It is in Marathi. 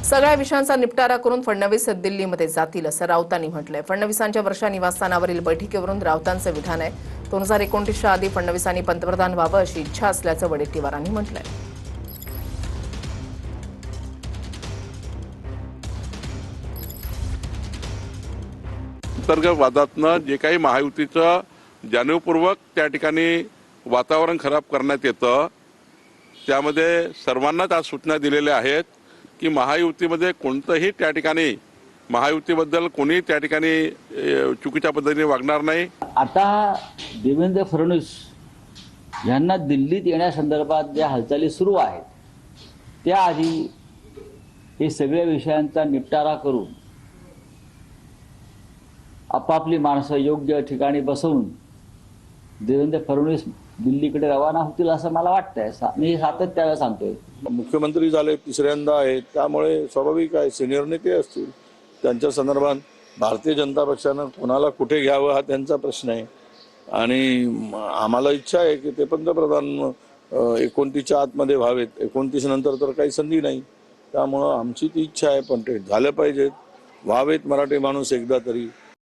सगळ्या विषयांचा निपटारा करून फडणवीस दिल्लीमध्ये जातील असं राऊतांनी म्हटलंय। फडणवीसांच्या वर्षा निवासस्थानावरील बैठकीवरून राऊतांचं विधान आहे। 2029च्या आधी फडणवीसांनी पंतप्रधान व्हावं अशी इच्छा असल्याचं वडेट्टीवारांनी म्हटलंय। अंतर्गत वादातनं जे काही महायुतीचं जाणीवपूर्वक त्या ठिकाणी वातावरण खराब करण्यात येतं, त्यामध्ये सर्वांनाच आज सूचना दिलेल्या आहेत की महायुतीमध्ये कोणतंही त्या ठिकाणी महायुतीबद्दल कोणी त्या ठिकाणी चुकीच्या पद्धतीने वागणार नाही। आता देवेंद्र फडणवीस यांना दिल्लीत येण्यासंदर्भात ज्या हालचाली सुरू आहेत त्याआधी हे सगळ्या विषयांचा निपटारा करून आपापली माणसं योग्य ठिकाणी बसवून देवेंद्र फडणवीस दिल्लीकडे रवाना होतील असं मला वाटतंय। मी सातत्याने सांगतोय, मुख्यमंत्री झाले तिसऱ्यांदा आहेत, त्यामुळे स्वाभाविक आहे सिनियर नेते असतील, त्यांच्या संदर्भात भारतीय जनता पक्षानं कोणाला कुठे घ्यावं हा त्यांचा प्रश्न आहे आणि आम्हाला इच्छा आहे की ते पंतप्रधान 29च्या आतमध्ये व्हावेत। 29 नंतर तर काही संधी नाही, त्यामुळं आमची ती इच्छा आहे, पण ते झालं पाहिजेत, व्हावेत मराठी माणूस एकदा तरी।